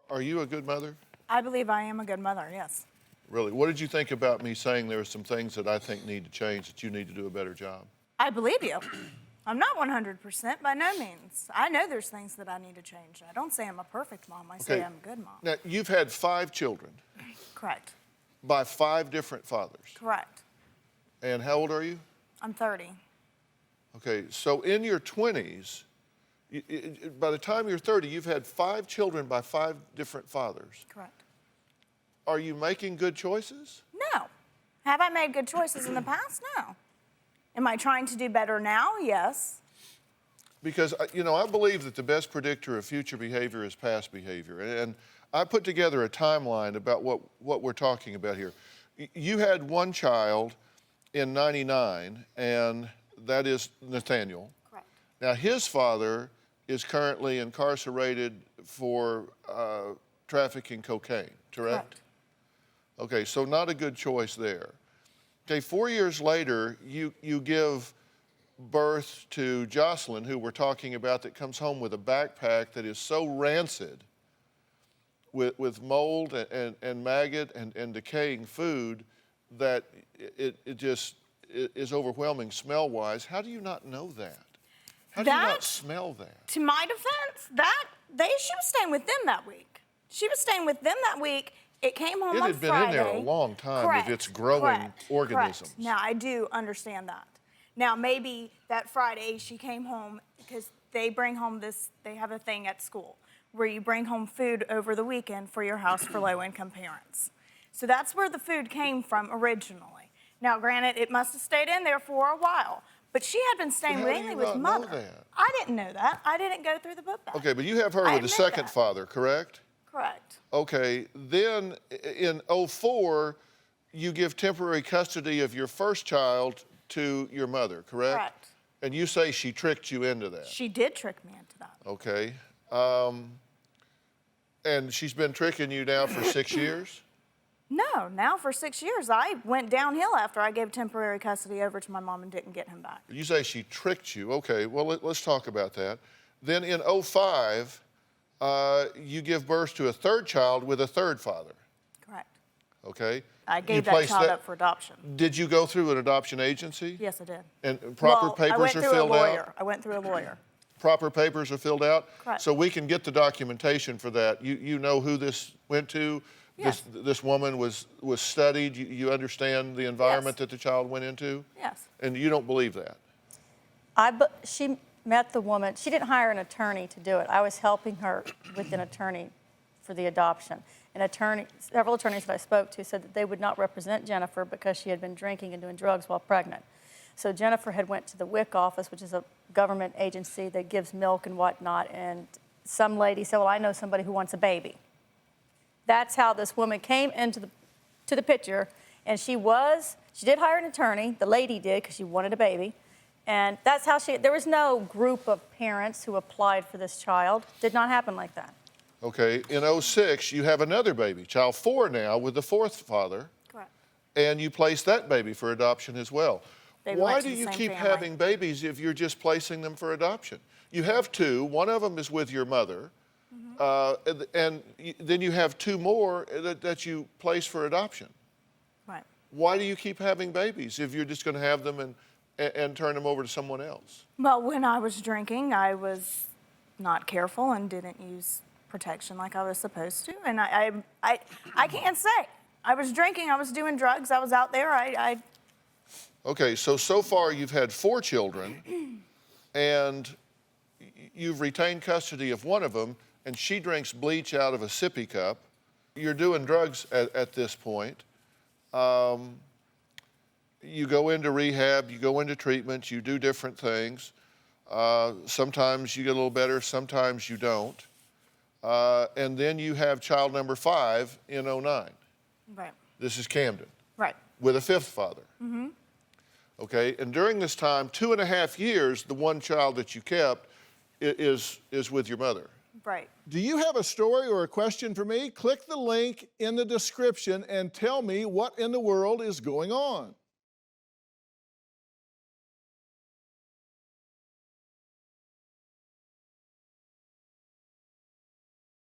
Are you a good mother? I believe I am a good mother, yes. Really? What did you think about me saying there are some things that I think need to change, that you need to do a better job? I believe you. I'm not 100% by no means. I know there's things that I need to change. I don't say I'm a perfect mom. I say I'm a good mom. Now, you've had 5 children. Correct. By 5 different fathers. Correct. And how old are you? I'm 30. Okay, so in your 20s, by the time you're 30, you've had 5 children by 5 different fathers. Correct. Are you making good choices? No. Have I made good choices in the past? No. Am I trying to do better now? Yes. Because, you know, I believe that the best predictor of future behavior is past behavior. And I put together a timeline about what we're talking about here. You had one child in '99, and that is Nathaniel. Correct. Now, his father is currently incarcerated for trafficking cocaine, correct? Okay, so not a good choice there. Okay, 4 years later, you give birth to Jocelyn, who we're talking about, that comes home with a backpack that is so rancid with mold and maggot and decaying food that it just is overwhelming smell-wise. How do you not know that? How do you not smell that? To my defense, she was staying with them that week. She was staying with them that week. It came home on Friday. It had been in there a long time with its growing organisms. Correct. Now, I do understand that. Now, maybe that Friday she came home because they bring home they have a thing at school where you bring home food over the weekend for your house for low-income parents. So that's where the food came from originally. Now, granted, it must have stayed in there for a while, but she had been staying mainly with Mother. Know that? I didn't know that. I didn't go through the book bag. Okay, but you have her with a second father, correct? Correct. Okay, then in '04, you give temporary custody of your first child to your mother, correct? Correct. And you say she tricked you into that. She did trick me into that. Okay. And she's been tricking you now for 6 years? No, now for 6 years. I went downhill after I gave temporary custody over to my mom and didn't get him back. You say she tricked you. Okay, well, let's talk about that. Then in '05, you give birth to a third child with a third father. Correct. Okay. I gave that child up for adoption. Did you go through an adoption agency? Yes, I did. And proper papers are filled out? I went through a lawyer. Proper papers are filled out? Correct. So we can get the documentation for that. You know who this went to? Yes. This woman was studied? You understand the environment that the child went into? Yes. And you don't believe that? She met the woman. She didn't hire an attorney to do it. I was helping her with an attorney for the adoption. Several attorneys that I spoke to said that they would not represent Jennifer because she had been drinking and doing drugs while pregnant. So Jennifer had went to the WIC office, which is a government agency that gives milk and whatnot, and some lady said, well, I know somebody who wants a baby. That's how this woman came into the picture, and she did hire an attorney, the lady did, because she wanted a baby, and that's how there was no group of parents who applied for this child. Did not happen like that. Okay, in '06, you have another baby, child 4 now, with the fourth father. Correct. And you place that baby for adoption as well. Why do you keep family. having babies if you're just placing them for adoption? You have 2, one of them is with your mother, and then you have 2 more that you place for adoption. Right. Why do you keep having babies if you're just going to have them and turn them over to someone else? Well, when I was drinking, I was not careful and didn't use protection like I was supposed to. And I can't say. I was drinking, I was doing drugs, I was out there, Okay, so far you've had 4 children, and you've retained custody of one of them, and she drinks bleach out of a sippy cup. You're doing drugs at this point. You go into rehab, you go into treatment, you do different things. Sometimes you get a little better, sometimes you don't. And then you have child number 5 in '09. Right. This is Camden. Right. With a 5th father. Mm-hmm. Okay, and during this time, 2.5 years, the one child that you kept is with your mother. Right. Do you have a story or a question for me? Click the link in the description and tell me what in the world is going on.